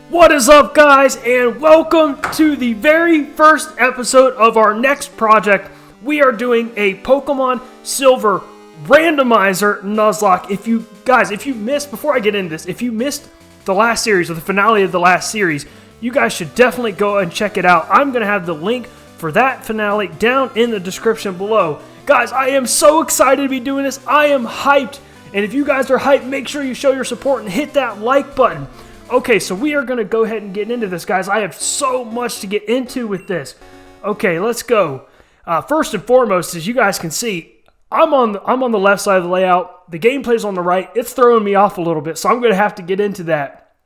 What is up, guys, and welcome to the very first episode of our next project. We are doing a Pokemon Silver Randomizer Nuzlocke. If you missed, before I get into this, if you missed the last series or the finale of the last series, you guys should definitely go and check it out. I'm going to have the link for that finale down in the description below. Guys, I am so excited to be doing this. I am hyped, and if you guys are hyped, make sure you show your support and hit that like button. Okay, so we are going to go ahead and get into this, guys. I have so much to get into with this. Okay, let's go. First and foremost, as you guys can see, I'm on the left side of the layout. The gameplay's on the right. It's throwing me off a little bit, so I'm going to have to get into that.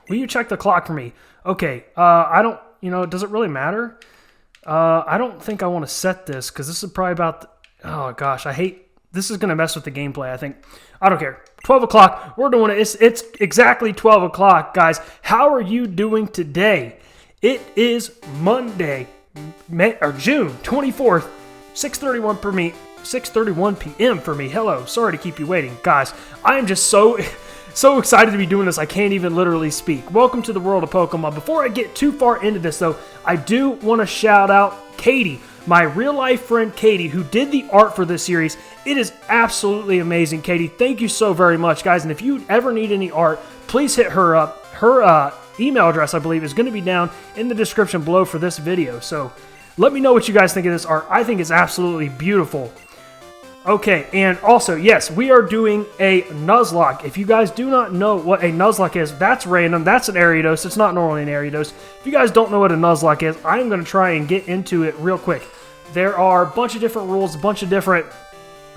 Will you check the clock for me? Okay, I don't, does it really matter? I don't think I want to set this, because this is probably about, oh gosh, this is going to mess with the gameplay, I think. I don't care. 12 o'clock, we're doing it. It's exactly 12 o'clock, guys. How are you doing today? It is Monday, June 24th, 6:31 p.m. for me. Hello, sorry to keep you waiting. Guys, I am just so excited to be doing this, I can't even literally speak. Welcome to the world of Pokemon. Before I get too far into this, though, I do want to shout out Katie, my real-life friend Katie, who did the art for this series. It is absolutely amazing, Katie. Thank you so very much, guys. And if you ever need any art, please hit her up. Her email address, I believe, is going to be down in the description below for this video. So let me know what you guys think of this art. I think it's absolutely beautiful. Okay, and also, yes, we are doing a Nuzlocke. If you guys do not know what a Nuzlocke is, that's random. That's an Ariados. It's not normally an Ariados. If you guys don't know what a Nuzlocke is, I am going to try and get into it real quick. There are a bunch of different rules, a bunch of different,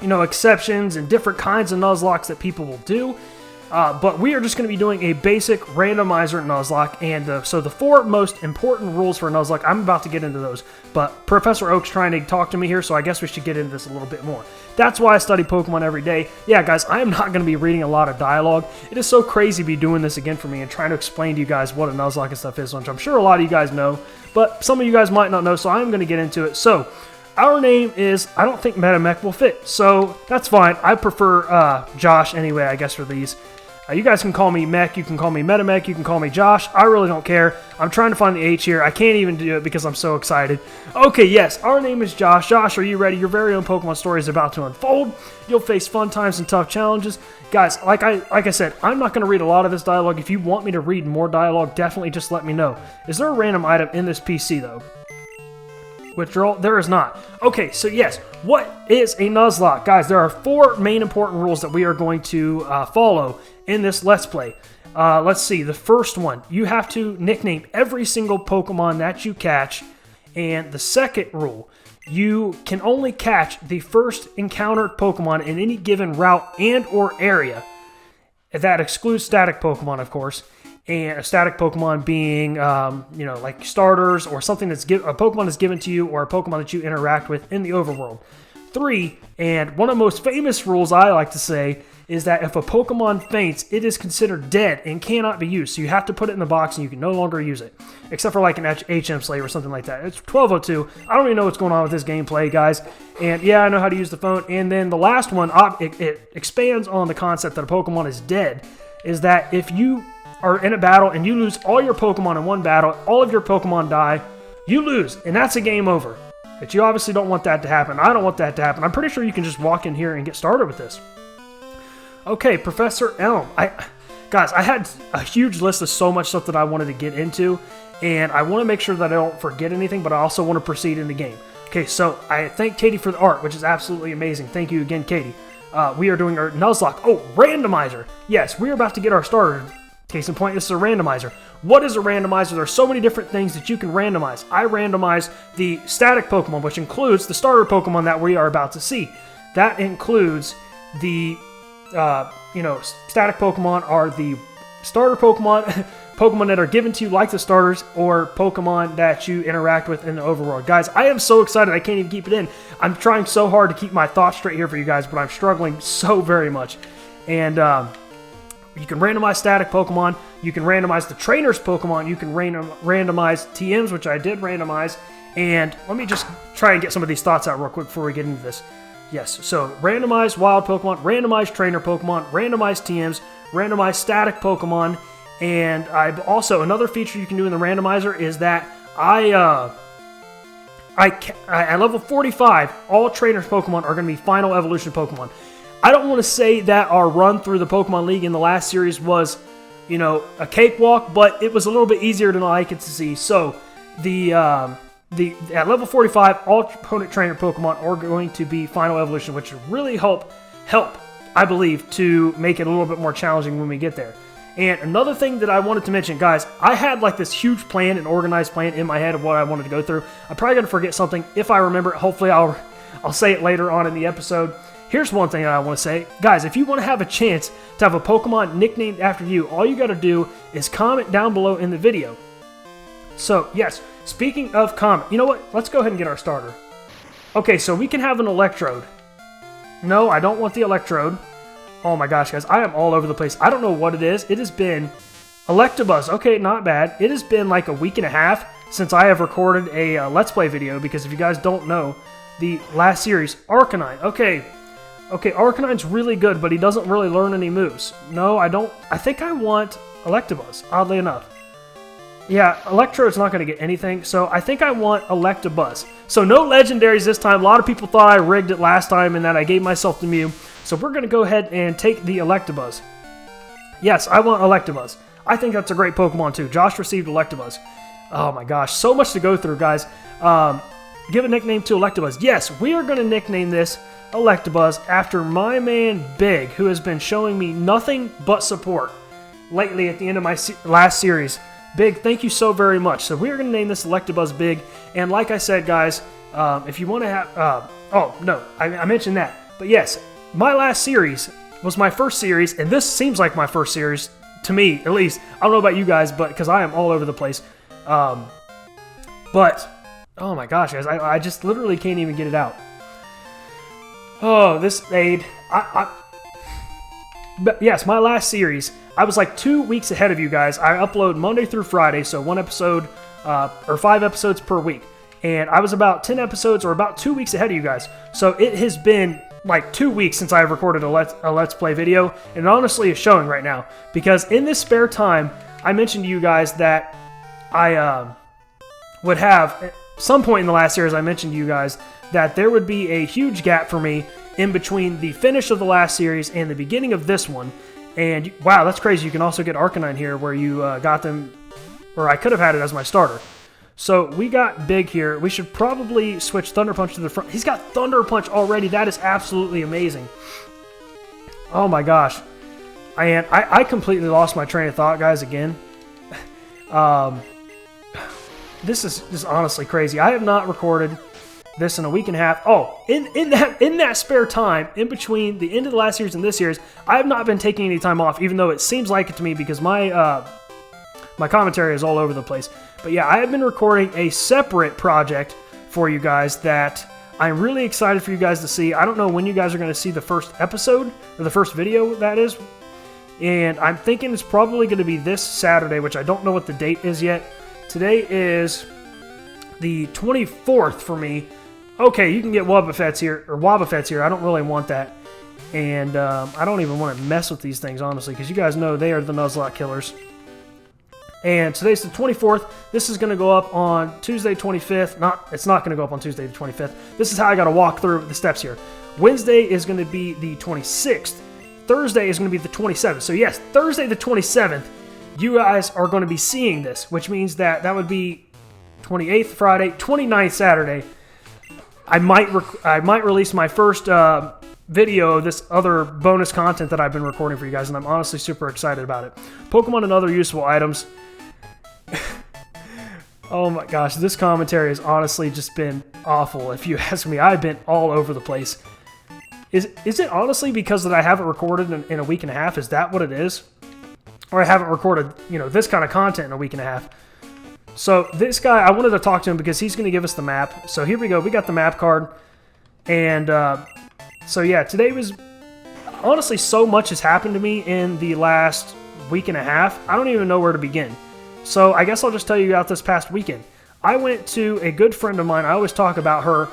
exceptions and different kinds of Nuzlockes that people will do. But we are just going to be doing a basic randomizer Nuzlocke, and so the four most important rules for a Nuzlocke, I'm about to get into those, but Professor Oak's trying to talk to me here, so I guess we should get into this a little bit more. That's why I study Pokemon every day. Yeah, guys, I am not going to be reading a lot of dialogue. It is so crazy to be doing this again for me and trying to explain to you guys what a Nuzlocke and stuff is, which I'm sure a lot of you guys know, but some of you guys might not know, so I'm going to get into it. So, our name is, I don't think Metamech will fit, so that's fine. I prefer Josh anyway, I guess, for these. You guys can call me Mech, you can call me Metamech, you can call me Josh. I really don't care. I'm trying to find the H here. I can't even do it because I'm so excited. Okay, yes, our name is Josh. Josh, are you ready? Your very own Pokemon story is about to unfold. You'll face fun times and tough challenges. Guys, like I said, I'm not going to read a lot of this dialogue. If you want me to read more dialogue, definitely just let me know. Is there a random item in this PC, though? Withdrawal? There is not. Okay, so yes, what is a Nuzlocke? Guys, there are four main important rules that we are going to follow in this Let's Play. Let's see, the first one, you have to nickname every single Pokemon that you catch, and the second rule, you can only catch the first encountered Pokemon in any given route and or area. That excludes static Pokemon, of course. And a static Pokemon being, like starters or something a Pokemon is given to you or a Pokemon that you interact with in the overworld. 3, and one of the most famous rules I like to say is that if a Pokemon faints, it is considered dead and cannot be used. So you have to put it in the box and you can no longer use it. Except for like an HM Slave or something like that. It's 12:02. I don't even know what's going on with this gameplay, guys. And yeah, I know how to use the phone. And then the last one, it expands on the concept that a Pokemon is dead, is that if you are in a battle and you lose all your Pokemon in one battle, all of your Pokemon die, you lose, and that's a game over. But you obviously don't want that to happen. I don't want that to happen. I'm pretty sure you can just walk in here and get started with this. Okay, Professor Elm. Guys, I had a huge list of so much stuff that I wanted to get into, and I want to make sure that I don't forget anything, but I also want to proceed in the game. Okay, so I thank Katie for the art, which is absolutely amazing. Thank you again, Katie. We are doing our Nuzlocke. Oh, randomizer. Yes, we're about to get our starter. Case in point, this is a randomizer. What is a randomizer? There are so many different things that you can randomize. I randomize the static Pokemon, which includes the starter Pokemon that we are about to see. That includes the, static Pokemon are the starter Pokemon, Pokemon that are given to you like the starters, or Pokemon that you interact with in the overworld. Guys, I am so excited I can't even keep it in. I'm trying so hard to keep my thoughts straight here for you guys, but I'm struggling so very much. And, you can randomize static Pokemon, you can randomize the trainer's Pokemon, you can randomize TMs, which I did randomize, and let me just try and get some of these thoughts out real quick before we get into this. Yes, so randomize wild Pokemon, randomize trainer Pokemon, randomize TMs, randomize static Pokemon, And I've also, another feature you can do in the randomizer is that at level 45, all trainers Pokemon are going to be final evolution Pokemon. I don't want to say that our run through the Pokemon League in the last series was, you know, a cakewalk, but it was a little bit easier than I could see. So at level 45, all opponent trainer Pokemon are going to be final evolution, which will really help, I believe, to make it a little bit more challenging when we get there. And another thing that I wanted to mention, guys, I had like this huge plan, an organized plan in my head of what I wanted to go through. I'm probably going to forget something. If I remember it, hopefully I'll say it later on in the episode. Here's one thing that I want to say. Guys, if you want to have a chance to have a Pokemon nicknamed after you, all you got to do is comment down below in the video. So, yes, speaking of comment, you know what? Let's go ahead and get our starter. Okay, so we can have an Electrode. No, I don't want the Electrode. Oh my gosh, guys, I am all over the place. I don't know what it is. It has been Electabuzz. Okay, not bad. It has been like a week and a half since I have recorded a Let's Play video, because if you guys don't know, the last series, Arcanine. Okay, Arcanine's really good, but he doesn't really learn any moves. No, I don't. I think I want Electabuzz, oddly enough. Yeah, Electrode's not going to get anything, so I think I want Electabuzz. So no legendaries this time. A lot of people thought I rigged it last time and that I gave myself the Mew. So we're going to go ahead and take the Electabuzz. Yes, I want Electabuzz. I think that's a great Pokemon too. Josh received Electabuzz. Oh my gosh, so much to go through, guys. Give a nickname to Electabuzz. Yes, we are going to nickname this Electabuzz after my man Big, who has been showing me nothing but support lately at the end of my last series. Big, thank you so very much. So we are going to name this Electabuzz Big. And like I said, guys, if you want to have... oh, no, I mentioned that. But yes, my last series was my first series, and this seems like my first series, to me, at least. I don't know about you guys, but because I am all over the place. But, oh my gosh, guys, I just literally can't even get it out. Oh, this aid. But yes, my last series, I was like 2 weeks ahead of you guys. I upload Monday through Friday, so 1 episode or 5 episodes per week. And I was about 10 episodes or about 2 weeks ahead of you guys. So it has been like 2 weeks since I've recorded a Let's Play video. And it honestly is showing right now. Because in this spare time, I mentioned to you guys that I would have, at some point in the last series, I mentioned to you guys that there would be a huge gap for me in between the finish of the last series and the beginning of this one. And wow, that's crazy. You can also get Arcanine here where you got them, or I could have had it as my starter. So we got Big here. We should probably switch Thunder Punch to the front. He's got Thunder Punch already. That is absolutely amazing. Oh my gosh. I completely lost my train of thought, guys, again. This is honestly crazy. I have not recorded this in a week and a half. Oh, in that spare time, in between the end of the last series and this series, I have not been taking any time off, even though it seems like it to me because my commentary is all over the place. But yeah, I have been recording a separate project for you guys that I'm really excited for you guys to see. I don't know when you guys are going to see the first episode, or the first video, that is. And I'm thinking it's probably going to be this Saturday, which I don't know what the date is yet. Today is the 24th for me. Okay, you can get Wobbuffets here. I don't really want that. And I don't even want to mess with these things, honestly, because you guys know they are the Nuzlocke killers. And today's the 24th. This is going to go up on Tuesday 25th. It's not going to go up on Tuesday the 25th. This is how I got to walk through the steps here. Wednesday is going to be the 26th. Thursday is going to be the 27th. So yes, Thursday the 27th, you guys are going to be seeing this, which means that would be 28th Friday, 29th Saturday. I might release my first video of this other bonus content that I've been recording for you guys, and I'm honestly super excited about it. Pokemon and other useful items. Oh my gosh, this commentary has honestly just been awful. If you ask me, I've been all over the place. Is it honestly because that I haven't recorded in a week and a half? Is that what it is? Or I haven't recorded, this kind of content in a week and a half? So this guy, I wanted to talk to him because he's going to give us the map. So here we go. We got the map card. And so yeah, today was... Honestly, so much has happened to me in the last week and a half. I don't even know where to begin. So I guess I'll just tell you about this past weekend. I went to a good friend of mine. I always talk about her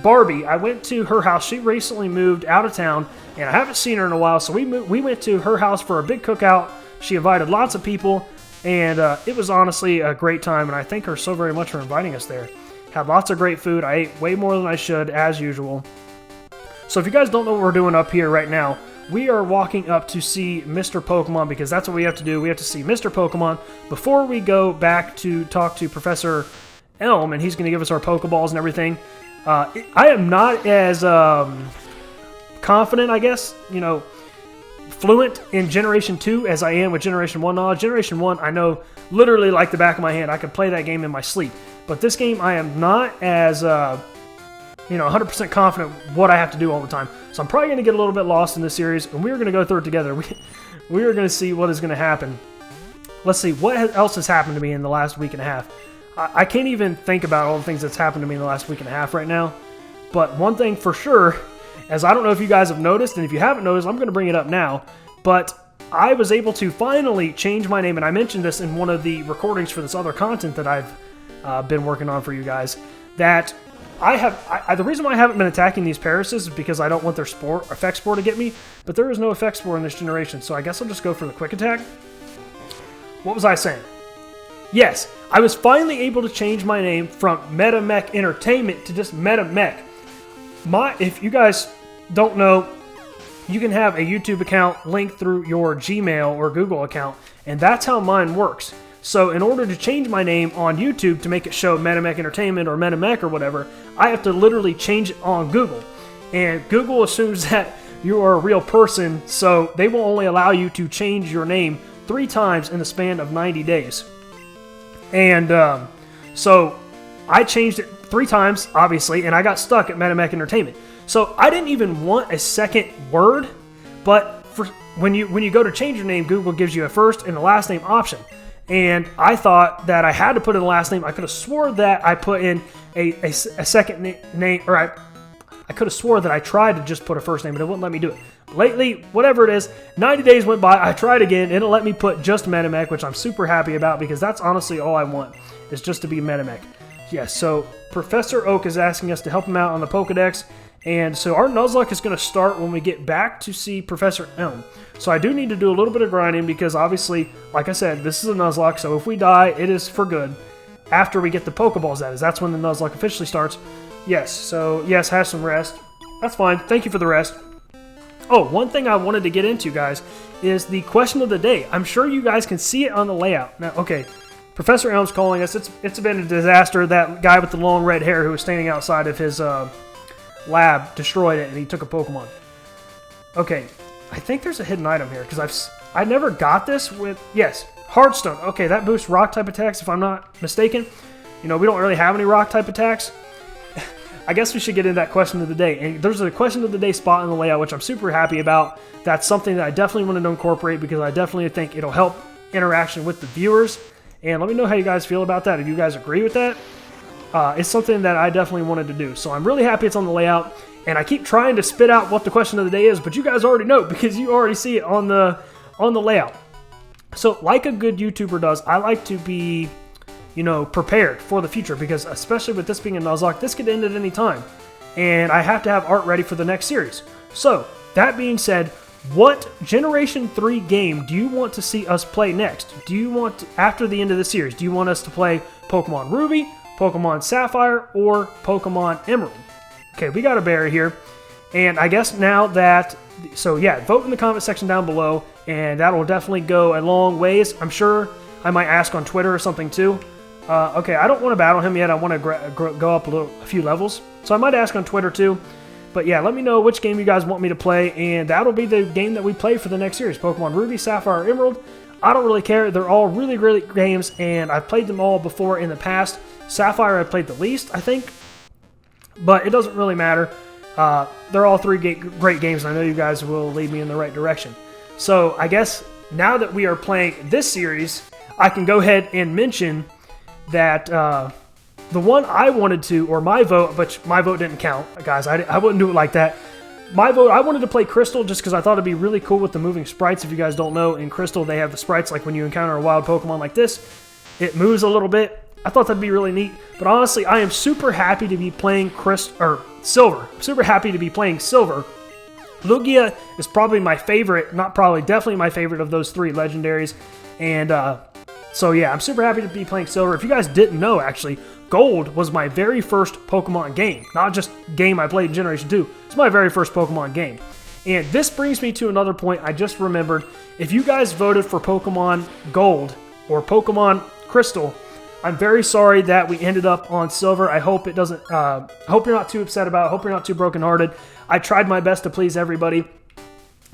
Barbie, I went to her house. She recently moved out of town, and I haven't seen her in a while, so we went to her house for a big cookout. She invited lots of people, and it was honestly a great time, and I thank her so very much for inviting us there. Had lots of great food. I ate way more than I should, as usual. So if you guys don't know what we're doing up here right now, we are walking up to see Mr. Pokemon, because that's what we have to do. We have to see Mr. Pokemon before we go back to talk to Professor Elm, and he's going to give us our Pokeballs and everything. I am not as confident, I guess, fluent in Generation 2 as I am with Generation 1 knowledge. Generation 1, I know literally like the back of my hand. I could play that game in my sleep. But this game, I am not as, 100% confident what I have to do all the time. So I'm probably going to get a little bit lost in this series, and we're going to go through it together. We are going to see what is going to happen. Let's see, what else has happened to me in the last week and a half? I can't even think about all the things that's happened to me in the last week and a half right now. But one thing for sure, as I don't know if you guys have noticed, and if you haven't noticed, I'm going to bring it up now, but I was able to finally change my name, and I mentioned this in one of the recordings for this other content that I've been working on for you guys, that the reason why I haven't been attacking these Parasites is because I don't want their effect spore to get me, but there is no effect spore in this generation, so I guess I'll just go for the quick attack. What was I saying? Yes, I was finally able to change my name from MetaMech Entertainment to just MetaMech. If you guys don't know, you can have a YouTube account linked through your Gmail or Google account, and that's how mine works. So in order to change my name on YouTube to make it show MetaMech Entertainment or MetaMech or whatever, I have to literally change it on Google. And Google assumes that you are a real person, so they will only allow you to change your name 3 times in the span of 90 days. And so I changed it 3 times, obviously, and I got stuck at MetaMech Entertainment. So I didn't even want a second word, but when you go to change your name, Google gives you a first and a last name option. And I thought that I had to put in the last name. I could have swore that I put in a second name, or I could have swore that I tried to just put a first name, but it wouldn't let me do it. Lately, whatever it is, 90 days went by, I tried again, and it let me put just MetaMech, which I'm super happy about, because that's honestly all I want, is just to be MetaMech. Yes, so Professor Oak is asking us to help him out on the Pokedex, and so our Nuzlocke is going to start when we get back to see Professor Elm. So I do need to do a little bit of grinding, because obviously, like I said, this is a Nuzlocke, so if we die, it is for good. After we get the Pokeballs, that is. That's when the Nuzlocke officially starts. Yes, so yes, have some rest. That's fine. Thank you for the rest. Oh, one thing I wanted to get into, guys, is the question of the day. I'm sure you guys can see it on the layout. Now, okay, Professor Elm's calling us. It's been a disaster. That guy with the long red hair who was standing outside of his lab destroyed it, and he took a Pokemon. Okay, I think there's a hidden item here, because I never got this with... Yes, Heartstone. Okay, that boosts rock-type attacks, if I'm not mistaken. We don't really have any rock-type attacks. I guess we should get into that question of the day. And there's a question of the day spot in the layout, which I'm super happy about. That's something that I definitely wanted to incorporate, because I definitely think it'll help interaction with the viewers. And let me know how you guys feel about that. If you guys agree with that, it's something that I definitely wanted to do. So I'm really happy it's on the layout. And I keep trying to spit out what the question of the day is, but you guys already know, because you already see it on the layout. So like a good YouTuber does, I like to be... prepared for the future, because especially with this being a Nuzlocke, this could end at any time, and I have to have art ready for the next series. So, that being said, what Generation 3 game do you want to see us play next? Do you want, after the end of the series, do you want us to play Pokemon Ruby, Pokemon Sapphire, or Pokemon Emerald? Okay, we got a berry here, and I guess now that... So yeah, vote in the comment section down below, and that will definitely go a long ways. I'm sure I might ask on Twitter or something too. Okay, I don't want to battle him yet. I want to go up a few levels. So I might ask on Twitter too. But yeah, let me know which game you guys want me to play, and that'll be the game that we play for the next series. Pokemon Ruby, Sapphire, Emerald. I don't really care. They're all really great games, and I've played them all before in the past. Sapphire I played the least, I think. But it doesn't really matter. They're all 3 great games, and I know you guys will lead me in the right direction. So I guess now that we are playing this series, I can go ahead and mention that the one I wanted to, or my vote, but my vote didn't count, guys. I wouldn't do it like that. My vote, I wanted to play Crystal just because I thought it'd be really cool with the moving sprites. If you guys don't know, in Crystal they have the sprites like when you encounter a wild Pokemon like this, it moves a little bit. I thought that'd be really neat. But honestly, I am super happy to be playing Silver. I'm super happy to be playing Silver. Lugia is probably my favorite, not probably, definitely my favorite of those 3 legendaries. And so yeah, I'm super happy to be playing Silver. If you guys didn't know, actually, Gold was my very first Pokemon game. Not just game I played in Generation 2. It's my very first Pokemon game. And this brings me to another point I just remembered. If you guys voted for Pokemon Gold or Pokemon Crystal, I'm very sorry that we ended up on Silver. I hope it doesn't, I hope you're not too upset about it. I hope you're not too brokenhearted. I tried my best to please everybody.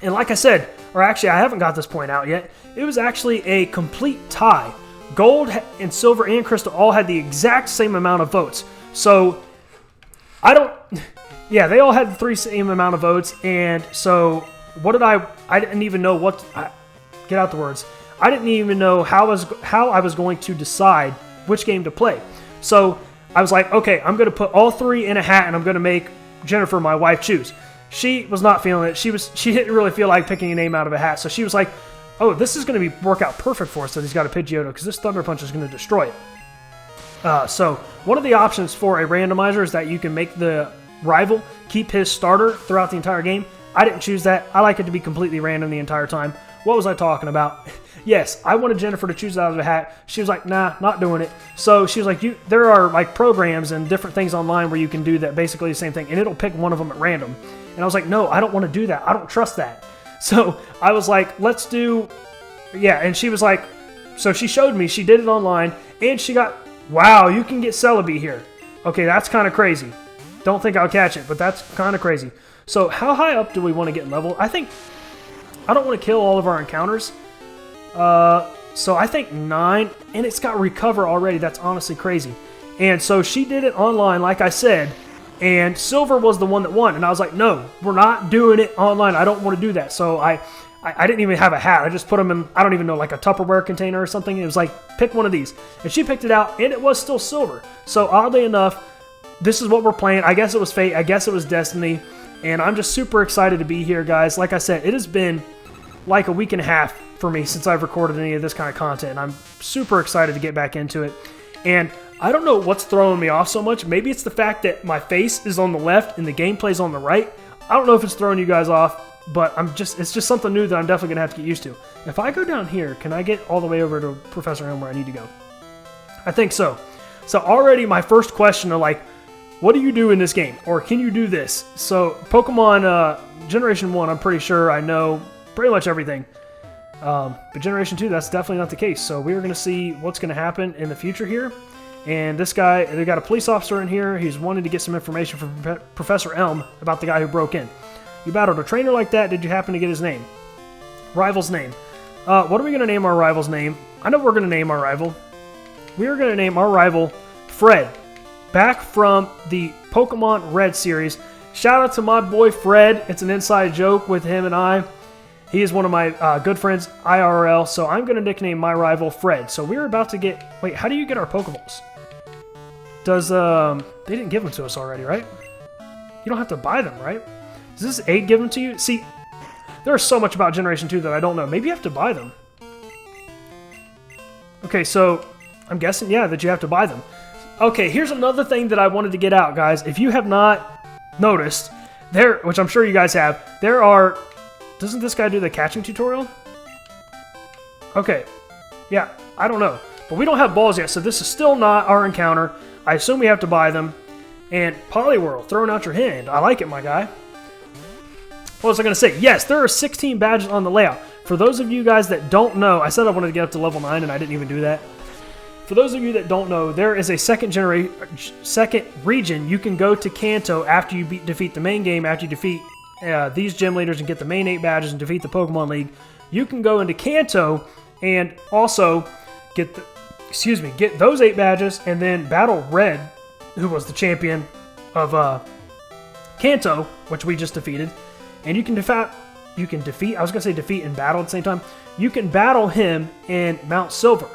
And like I said, or actually I haven't got this point out yet, it was actually a complete tie. Gold and Silver and Crystal all had the exact same amount of votes. So, yeah, they all had the same amount of votes. And so, I didn't even know get out the words. I didn't even know how I was going to decide which game to play. So, I was like, okay, I'm going to put all 3 in a hat and I'm going to make Jennifer, my wife, choose. She was not feeling it. She didn't really feel like picking a name out of a hat. So she was like, oh, this is going to work out perfect for us that he's got a Pidgeotto because this Thunder Punch is going to destroy it. So one of the options for a randomizer is that you can make the rival keep his starter throughout the entire game. I didn't choose that. I like it to be completely random the entire time. What was I talking about? Yes, I wanted Jennifer to choose it out of the hat. She was like, nah, not doing it. So she was like, there are like programs and different things online where you can do that, basically the same thing, and it'll pick one of them at random. And I was like, no, I don't want to do that. I don't trust that. So I was like, let's do, yeah. And she was like, so she showed me, she did it online, and she got, wow, you can get Celebi here. Okay, that's kind of crazy. Don't think I'll catch it, but that's kind of crazy. So how high up do we want to get in level? I don't want to kill all of our encounters. So I think 9, and it's got Recover already. That's honestly crazy. And so she did it online, like I said, and Silver was the one that won. And I was like, no, we're not doing it online. I don't want to do that. So I didn't even have a hat. I just put them in, I don't even know, like a Tupperware container or something. It was like, pick one of these. And she picked it out, and it was still Silver. So oddly enough, this is what we're playing. I guess it was fate. I guess it was destiny. And I'm just super excited to be here, guys. Like I said, it has been like a week and a half for me since I've recorded any of this kind of content. And I'm super excited to get back into it. And I don't know what's throwing me off so much. Maybe it's the fact that my face is on the left and the gameplay's on the right. I don't know if it's throwing you guys off, but it's just something new that I'm definitely going to have to get used to. If I go down here, can I get all the way over to Professor M where I need to go? I think so. So already my first question of like, what do you do in this game? Or can you do this? So Pokemon Generation 1, I'm pretty sure I know pretty much everything. But Generation 2, that's definitely not the case. So we're going to see what's going to happen in the future here. And this guy, they got a police officer in here. He's wanting to get some information from Professor Elm about the guy who broke in. You battled a trainer like that. Did you happen to get his name? Rival's name. What are we going to name our rival's name? I know what we're going to name our rival. We are going to name our rival Fred. Back from the Pokemon Red series. Shout out to my boy Fred. It's an inside joke with him and I. He is one of my good friends, IRL, so I'm going to nickname my rival Fred. So we're about to get... Wait, how do you get our Pokeballs? Does, they didn't give them to us already, right? You don't have to buy them, right? Does this aid give them to you? See, there's so much about Generation 2 that I don't know. Maybe you have to buy them. Okay, so I'm guessing, yeah, that you have to buy them. Okay, here's another thing that I wanted to get out, guys. If you have not noticed, which I'm sure you guys have, there are... Doesn't this guy do the catching tutorial? Okay. Yeah, I don't know. But we don't have balls yet, so this is still not our encounter. I assume we have to buy them. And Poliwhirl, throwing out your hand. I like it, my guy. What was I going to say? Yes, there are 16 badges on the layout. For those of you guys that don't know, I said I wanted to get up to level 9, and I didn't even do that. For those of you that don't know, there is a second region. You can go to Kanto after you defeat the main game, after you defeat these gym leaders and get the main 8 badges and defeat the Pokemon League. You can go into Kanto and also get those 8 badges and then battle Red, who was the champion of Kanto, which we just defeated. And you can defeat, I was going to say defeat and battle at the same time. You can battle him in Mount Silver.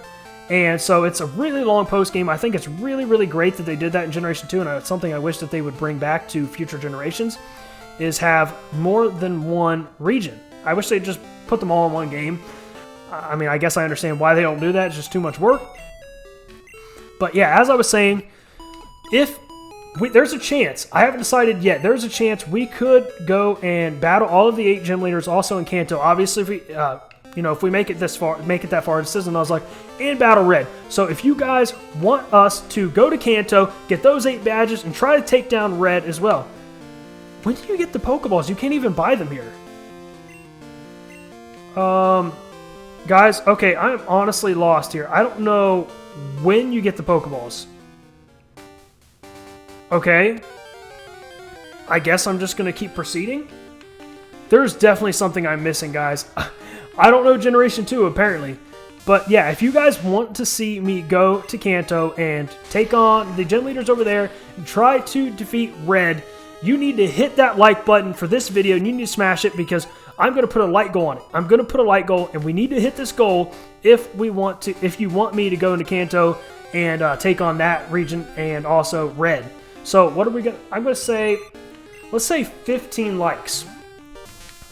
And so it's a really long post game. I think it's really, really great that they did that in Generation 2, and it's something I wish that they would bring back to future generations, is have more than one region. I wish they'd just put them all in one game. I mean, I guess I understand why they don't do that. It's just too much work. But yeah, as I was saying, if there's a chance. I haven't decided yet. There's a chance we could go and battle all of the 8 gym leaders also in Kanto. Obviously, if we, if we make it that far, it says in Nuzlocke, and battle Red. So if you guys want us to go to Kanto, get those 8 badges, and try to take down Red as well. When do you get the Pokeballs? You can't even buy them here. Guys, okay, I'm honestly lost here. I don't know when you get the Pokeballs. Okay. I guess I'm just going to keep proceeding. There's definitely something I'm missing, guys. I don't know Generation 2, apparently. But yeah, if you guys want to see me go to Kanto and take on the gym leaders over there and try to defeat Red, you need to hit that like button for this video, and you need to smash it because I'm going to put a like goal on it. I'm going to put a like goal, and we need to hit this goal if you want me to go into Kanto and take on that region and also Red. So what are we going to... I'm going to say... Let's say 15 likes.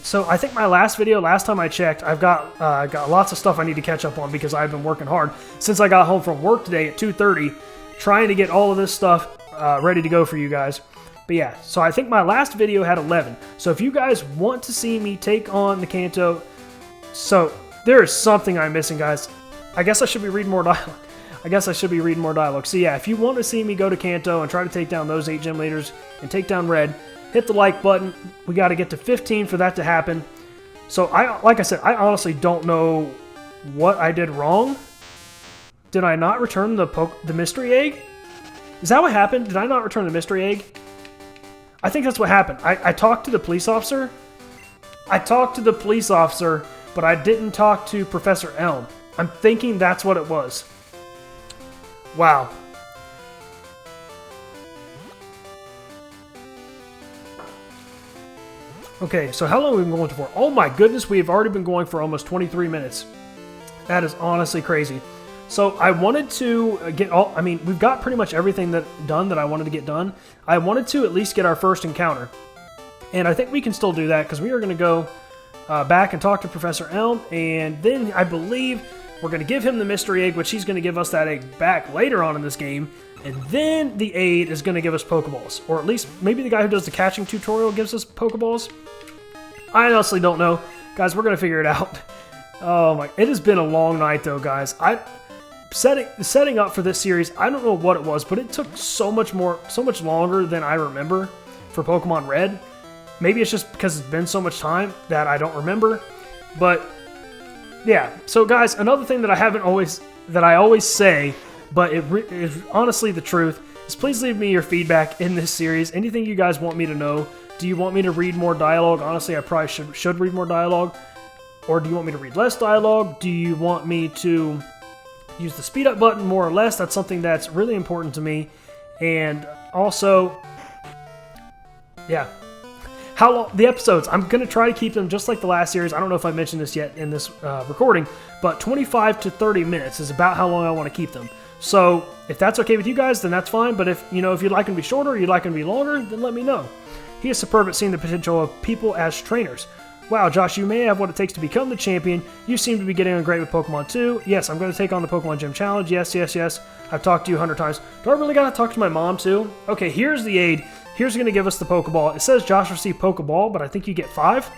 So I think my last video, last time I checked, I've got lots of stuff I need to catch up on because I've been working hard since I got home from work today at 2:30, trying to get all of this stuff ready to go for you guys. But yeah, so I think my last video had 11. So if you guys want to see me take on the Kanto, so there is something I'm missing, guys. I guess I should be reading more dialogue. So yeah, if you want to see me go to Kanto and try to take down those 8 gym leaders and take down Red, hit the like button. We got to get to 15 for that to happen. So like I said, I honestly don't know what I did wrong. Did I not return the mystery egg? Is that what happened? Did I not return the mystery egg? I think that's what happened. I talked to the police officer. But I didn't talk to Professor Elm. I'm thinking that's what it was. Wow. Okay, so how long have we been going for? Oh my goodness, we have already been going for almost 23 minutes. That is honestly crazy. So I wanted to get all... I mean, we've got pretty much everything done that I wanted to get done. I wanted to at least get our first encounter. And I think we can still do that because we are going to go back and talk to Professor Elm. And then I believe we're going to give him the mystery egg, which he's going to give us that egg back later on in this game. And then the aide is going to give us Pokeballs. Or at least maybe the guy who does the catching tutorial gives us Pokeballs. I honestly don't know. Guys, we're going to figure it out. Oh my... It has been a long night though, guys. Setting up for this series, I don't know what it was, but it took so much longer than I remember for Pokemon Red. Maybe it's just because it's been so much time that I don't remember. But yeah, so guys, another thing that I always say, but it is honestly the truth, is please leave me your feedback in this series. Anything you guys want me to know. Do you want me to read more dialogue? Honestly, I probably should read more dialogue. Or do you want me to read less dialogue? Do you want me to use the speed up button more or less? That's something that's really important to me. And also, yeah, how long the episodes, I'm gonna try to keep them just like the last series. I don't know if I mentioned this yet in this recording, but 25 to 30 minutes is about how long I want to keep them. So if that's okay with you guys, then that's fine. But if you'd like them to be shorter, you'd like them to be longer, then let me know. He is superb at seeing the potential of people as trainers. Wow, Josh, you may have what it takes to become the champion. You seem to be getting on great with Pokemon too. Yes, I'm going to take on the Pokemon Gym Challenge. Yes. I've talked to you 100 times. Do I really got to talk to my mom too? Okay, here's the aid. Here's going to give us the Pokeball. It says Josh received Pokeball, but I think you get 5.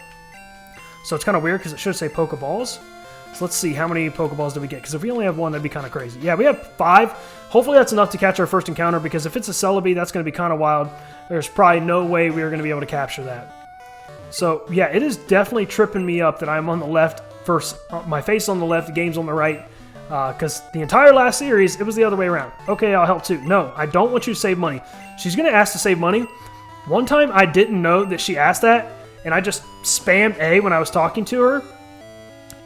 So it's kind of weird because it should say Pokeballs. So let's see, how many Pokeballs do we get? Because if we only have 1, that'd be kind of crazy. Yeah, we have 5. Hopefully that's enough to catch our first encounter, because if it's a Celebi, that's going to be kind of wild. There's probably no way we are going to be able to capture that. So, yeah, it is definitely tripping me up that I'm on the left first, my face on the left, the game's on the right, because the entire last series, it was the other way around. Okay, I'll help too. No, I don't want you to save money. She's going to ask to save money. One time, I didn't know that she asked that, and I just spammed A when I was talking to her,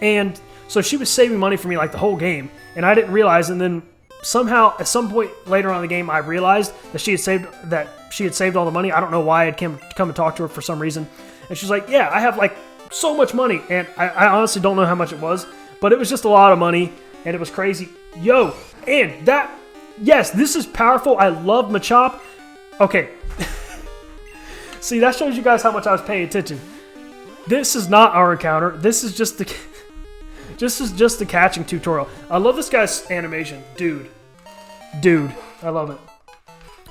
and so she was saving money for me like the whole game, and I didn't realize, and then somehow, at some point later on in the game, I realized that she had saved all the money. I don't know why I'd come and talk to her for some reason. And she's like, yeah, I have like so much money. And I honestly don't know how much it was, but it was just a lot of money and it was crazy. Yo, and that, yes, this is powerful. I love Machop. Okay. See, that shows you guys how much I was paying attention. This is not our encounter. This is just the catching tutorial. I love this guy's animation. Dude, I love it.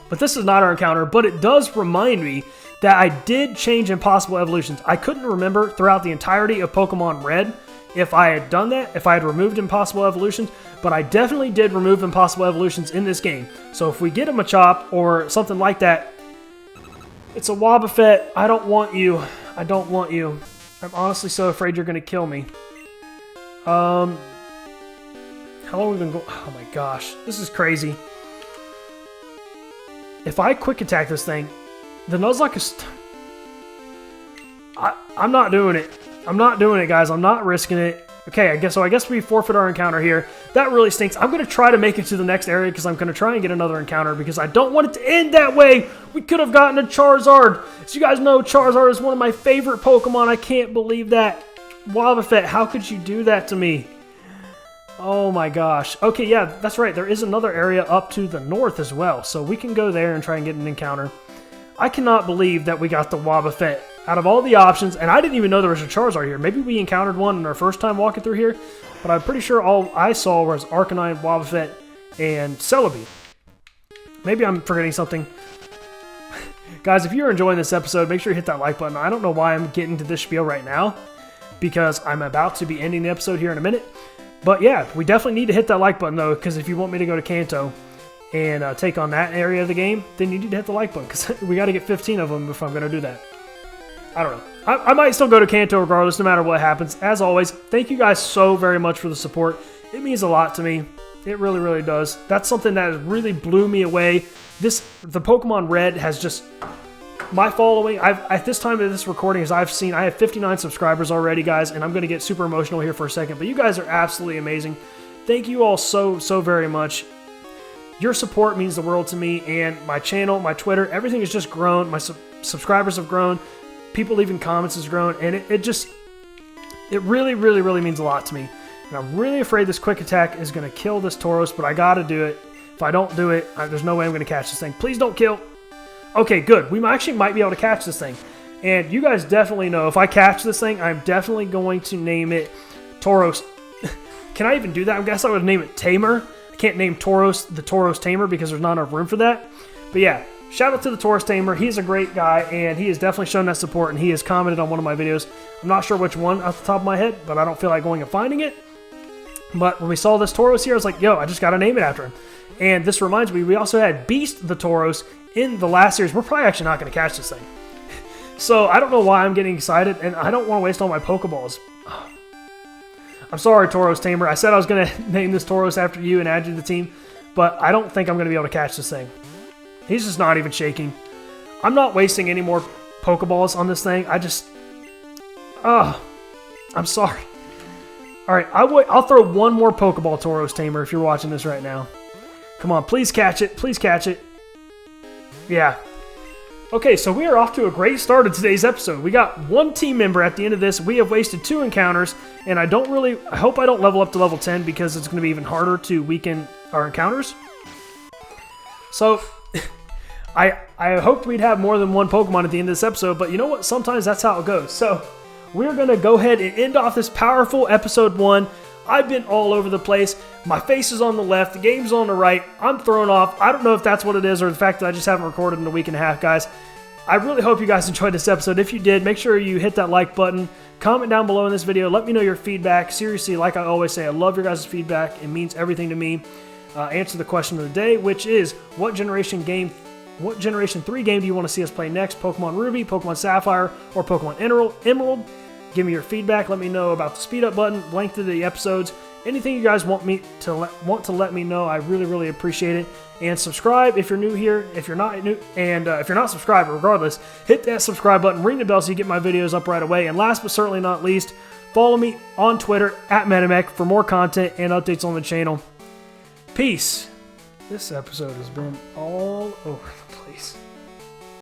But this is not our encounter, but it does remind me that I did change Impossible Evolutions. I couldn't remember throughout the entirety of Pokemon Red if I had done that, if I had removed Impossible Evolutions, but I definitely did remove Impossible Evolutions in this game. So if we get a Machop or something like that, it's a Wobbuffet. I don't want you. I don't want you. I'm honestly so afraid you're going to kill me. How long have we been going? Oh my gosh, this is crazy. If I quick attack this thing, the Nuzlocke is... I'm not doing it. I'm not doing it, guys. I'm not risking it. Okay, I guess we forfeit our encounter here. That really stinks. I'm going to try to make it to the next area because I'm going to try and get another encounter because I don't want it to end that way. We could have gotten a Charizard. As you guys know, Charizard is one of my favorite Pokemon. I can't believe that. Wobbuffet, how could you do that to me? Oh my gosh. Okay, yeah, that's right. There is another area up to the north as well, so we can go there and try and get an encounter. I cannot believe that we got the Wobbuffet out of all the options, and I didn't even know there was a Charizard here. Maybe we encountered one in our first time walking through here, but I'm pretty sure all I saw was Arcanine, Wobbuffet, and Celebi. Maybe I'm forgetting something. Guys, if you're enjoying this episode, make sure you hit that like button. I don't know why I'm getting to this spiel right now, because I'm about to be ending the episode here in a minute. But yeah, we definitely need to hit that like button, though, because if you want me to go to Kanto and take on that area of the game, then you need to hit the like button, because we got to get 15 of them if I'm going to do that. I don't know. I might still go to Kanto regardless, no matter what happens. As always, thank you guys so very much for the support. It means a lot to me. It really, really does. That's something that really blew me away. The Pokemon Red has just... My following, at this time of this recording, as I have 59 subscribers already, guys, and I'm going to get super emotional here for a second, but you guys are absolutely amazing. Thank you all so, so very much. Your support means the world to me, and my channel, my Twitter, everything has just grown. My subscribers have grown. People leaving comments has grown, and it really, really, really means a lot to me. And I'm really afraid this quick attack is going to kill this Tauros, but I got to do it. If I don't do it, there's no way I'm going to catch this thing. Please don't kill. Okay, good. We actually might be able to catch this thing. And you guys definitely know if I catch this thing, I'm definitely going to name it Tauros. Can I even do that? I guess I would name it Tamer. I can't name Tauros the Tauros Tamer because there's not enough room for that. But yeah, shout out to the Tauros Tamer. He's a great guy, and he has definitely shown that support, and he has commented on one of my videos. I'm not sure which one off the top of my head, but I don't feel like going and finding it. But when we saw this Tauros here, I was like, yo, I just got to name it after him. And this reminds me, we also had Beast the Tauros in the last series. We're probably actually not going to catch this thing. So I don't know why I'm getting excited, and I don't want to waste all my Pokeballs. I'm sorry, Tauros Tamer. I said I was going to name this Tauros after you and add you to the team, but I don't think I'm going to be able to catch this thing. He's just not even shaking. I'm not wasting any more Pokeballs on this thing. I just... I'm sorry. Alright, I'll throw one more Pokeball, Tauros Tamer, if you're watching this right now. Come on, please catch it. Please catch it. Yeah. Okay, so we are off to a great start of today's episode. We got one team member at the end of this. We have wasted 2 encounters, and I hope I don't level up to level 10 because it's going to be even harder to weaken our encounters. So, I hoped we'd have more than one Pokemon at the end of this episode, but you know what? Sometimes that's how it goes. So, we're going to go ahead and end off this powerful episode 1. I've been all over the place. My face is on the left. The game's on the right. I'm thrown off. I don't know if that's what it is or the fact that I just haven't recorded in a week and a half, guys. I really hope you guys enjoyed this episode. If you did, make sure you hit that like button. Comment down below in this video. Let me know your feedback. Seriously, like I always say, I love your guys' feedback. It means everything to me. Answer the question of the day, which is, what Generation 3 game do you want to see us play next? Pokemon Ruby, Pokemon Sapphire, or Pokemon Emerald? Give me your feedback. Let me know about the speed up button, length of the episodes, anything you guys want to let me know. I really, really appreciate it. And subscribe if you're new here. If you're not new, and if you're not subscribed, regardless, hit that subscribe button, ring the bell so you get my videos up right away. And last but certainly not least, follow me on Twitter @Metamech for more content and updates on the channel. Peace. This episode has been all over the place.